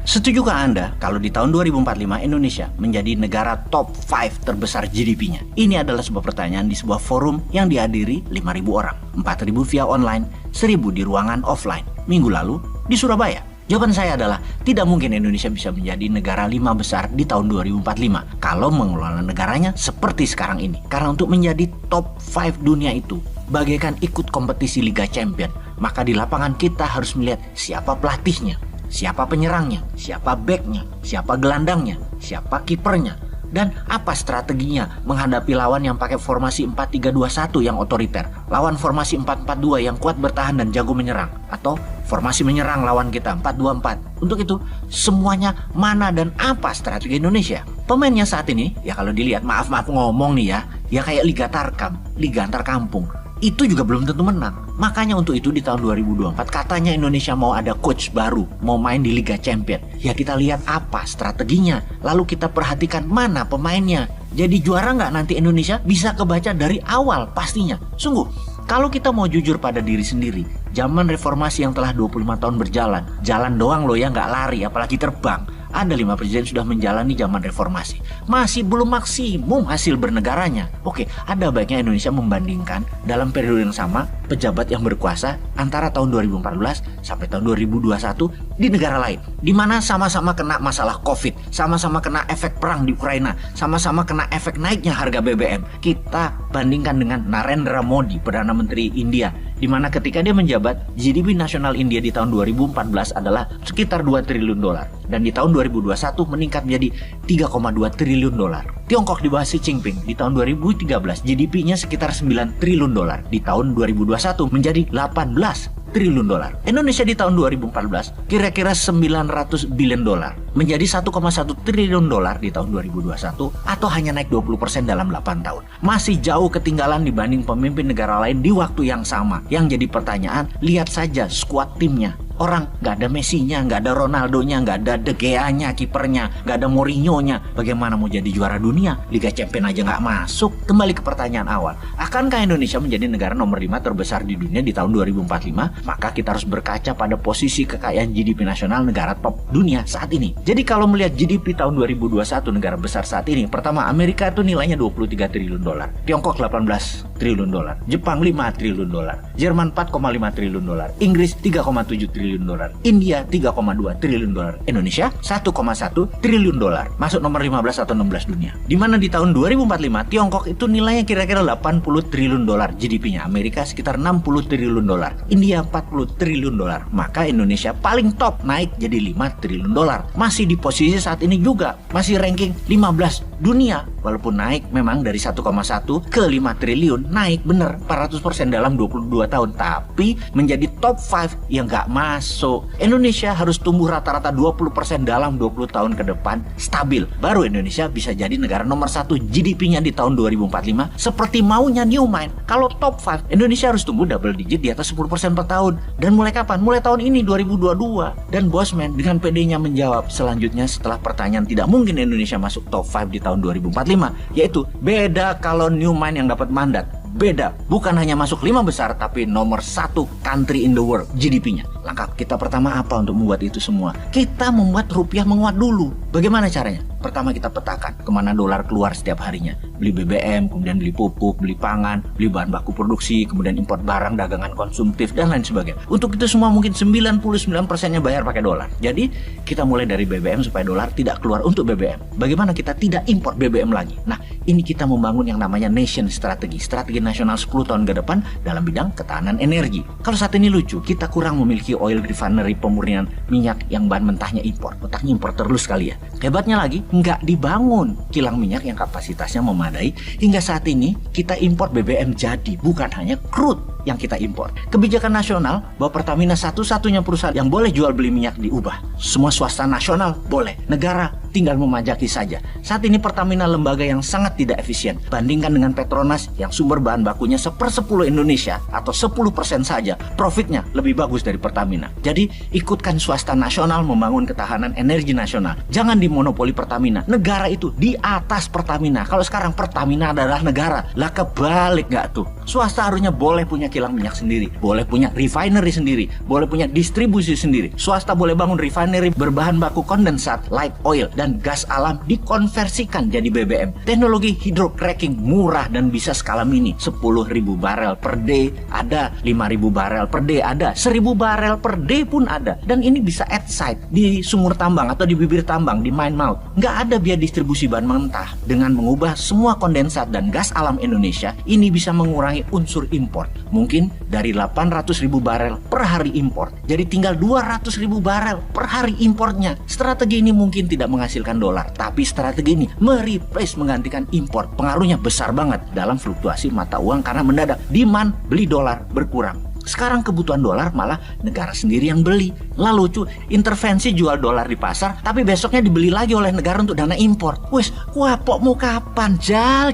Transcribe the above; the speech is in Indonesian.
Setujukah Anda kalau di tahun 2045 Indonesia menjadi negara top 5 terbesar GDP-nya? Ini adalah sebuah pertanyaan di sebuah forum yang dihadiri 5.000 orang, 4.000 via online, 1.000 di ruangan offline, minggu lalu di Surabaya. Jawaban saya adalah tidak mungkin Indonesia bisa menjadi negara 5 besar di tahun 2045 kalau mengelola negaranya seperti sekarang ini. Karena untuk menjadi top 5 dunia itu bagaikan ikut kompetisi Liga Champion, maka di lapangan kita harus melihat siapa pelatihnya, siapa penyerangnya, siapa backnya, siapa gelandangnya, siapa kipernya, dan apa strateginya menghadapi lawan yang pakai formasi 4-3-2-1 yang otoriter, lawan formasi 4-4-2 yang kuat bertahan dan jago menyerang, atau formasi menyerang lawan kita 4-2-4. Untuk itu, semuanya mana dan apa strategi Indonesia? Pemainnya saat ini, ya kalau dilihat, maaf ngomong nih ya kayak Liga Tarkam, Liga Antar Kampung. Itu juga belum tentu menang. Makanya untuk itu di tahun 2024 katanya Indonesia mau ada coach baru, mau main di Liga Champion. Ya kita lihat apa strateginya, lalu kita perhatikan mana pemainnya. Jadi juara nggak nanti Indonesia bisa kebaca dari awal pastinya. Sungguh, kalau kita mau jujur pada diri sendiri, zaman reformasi yang telah 25 tahun berjalan, jalan doang loh ya, nggak lari apalagi terbang. Ada 5 presiden sudah menjalani zaman reformasi. Masih belum maksimum hasil bernegaranya. Oke, ada baiknya Indonesia membandingkan dalam periode yang sama pejabat yang berkuasa antara tahun 2014 sampai tahun 2021 di negara lain. Di mana sama-sama kena masalah COVID, sama-sama kena efek perang di Ukraina, sama-sama kena efek naiknya harga BBM. Kita bandingkan dengan Narendra Modi, Perdana Menteri India, di mana ketika dia menjabat, GDP nasional India di tahun 2014 adalah sekitar 2 triliun dolar. Dan di tahun 2021 meningkat menjadi 3,2 triliun dolar. Tiongkok di bawah Xi Jinping di tahun 2013 GDP-nya sekitar 9 triliun dolar. Di tahun 2021 menjadi 18 triliun dolar. Indonesia di tahun 2014 kira-kira 900 billion dolar. Menjadi 1,1 triliun dolar di tahun 2021 atau hanya naik 20% dalam 8 tahun. Masih jauh ketinggalan dibanding pemimpin negara lain di waktu yang sama. Yang jadi pertanyaan, lihat saja skuad timnya. Orang nggak ada Messi-nya, nggak ada Ronaldo-nya, nggak ada De Gea-nya, kipernya, nggak ada Mourinho-nya. Bagaimana mau jadi juara dunia? Liga Champion aja nggak masuk. Kembali ke pertanyaan awal. Akankah Indonesia menjadi negara nomor 5 terbesar di dunia di tahun 2045? Maka kita harus berkaca pada posisi kekayaan GDP nasional negara top dunia saat ini. Jadi kalau melihat GDP tahun 2021 negara besar saat ini, pertama Amerika itu nilainya 23 triliun dolar, Tiongkok 18 triliun dolar, Jepang 5 triliun dolar, Jerman 4,5 triliun dolar, Inggris 3,7 triliun dolar, India 3,2 triliun dolar, Indonesia 1,1 triliun dolar, masuk nomor 15 atau 16 dunia. Di mana di tahun 2045 Tiongkok itu nilainya kira-kira 80 triliun dolar GDP-nya, Amerika sekitar 60 triliun dolar, India 40 triliun dolar. Maka Indonesia paling top, naik jadi 5 triliun dolar. Masih di posisi saat ini juga, masih ranking 15 dunia, walaupun naik memang dari 1,1 ke 5 triliun, naik bener 400% dalam 22 tahun, tapi menjadi top 5 yang gak masuk. Indonesia harus tumbuh rata-rata 20% dalam 20 tahun ke depan, stabil. Baru Indonesia bisa jadi negara nomor 1 GDP-nya di tahun 2045 seperti maunya Newmind. Kalau top 5, Indonesia harus tumbuh double digit di atas 10% per tahun. Dan mulai kapan? Mulai tahun ini 2022. Dan Bosman dengan PD-nya menjawab selanjutnya setelah pertanyaan tidak mungkin Indonesia masuk top 5 di tahun 2045, yaitu beda kalau Newmind yang dapat mandat. Beda, bukan hanya masuk 5 besar tapi nomor 1 country in the world GDP-nya. Langkah kita pertama apa untuk membuat itu semua? Kita membuat rupiah menguat dulu. Bagaimana caranya? Pertama kita petakan kemana dolar keluar setiap harinya. Beli BBM, kemudian beli pupuk, beli pangan, beli bahan baku produksi, kemudian impor barang dagangan konsumtif dan lain sebagainya. Untuk itu semua mungkin 99%-nya bayar pakai dolar. Jadi kita mulai dari BBM supaya dolar tidak keluar untuk BBM. Bagaimana kita tidak impor BBM lagi? Nah, ini kita membangun yang namanya nation strategi nasional 10 tahun ke depan dalam bidang ketahanan energi. Kalau saat ini lucu, kita kurang memiliki oil refinery pemurnian minyak yang bahan mentahnya impor. Otaknya impor terus kali ya. Hebatnya lagi, nggak dibangun kilang minyak yang kapasitasnya memadai. Hingga saat ini kita impor BBM jadi, bukan hanya crude yang kita impor. Kebijakan nasional bahwa Pertamina satu-satunya perusahaan yang boleh jual beli minyak diubah. Semua swasta nasional boleh. Negara tinggal memajaki saja. Saat ini Pertamina lembaga yang sangat tidak efisien. Bandingkan dengan Petronas yang sumber bahan bakunya 1/10 Indonesia atau 10% saja, profitnya lebih bagus dari Pertamina. Jadi ikutkan swasta nasional membangun ketahanan energi nasional. Jangan dimonopoli Pertamina. Negara itu di atas Pertamina. Kalau sekarang Pertamina adalah negara, lah kebalik gak tuh? Swasta harusnya boleh punya kilang minyak sendiri, boleh punya refinery sendiri, boleh punya distribusi sendiri. Swasta boleh bangun refinery berbahan baku kondensat, light oil, dan gas alam dikonversikan jadi BBM. Teknologi hydrocracking murah dan bisa skala mini. 10.000 barel per day ada, 5.000 barel per day ada, 1.000 barel per day pun ada. Dan ini bisa at site, di sumur tambang atau di bibir tambang, di mine mouth. Nggak ada biaya distribusi bahan mentah. Dengan mengubah semua kondensat dan gas alam Indonesia, ini bisa mengurangi unsur impor. Mungkin dari 800.000 barel per hari impor, jadi tinggal 200.000 barel per hari importnya. Strategi ini mungkin tidak menghasilkan dolar, tapi strategi ini mereplace, menggantikan impor. Pengaruhnya besar banget dalam fluktuasi mata uang karena mendadak demand beli dolar berkurang. Sekarang kebutuhan dolar malah negara sendiri yang beli. Lalu lucu, intervensi jual dolar di pasar, tapi besoknya dibeli lagi oleh negara untuk dana impor. Wes, kuapok mau kapan? Jal.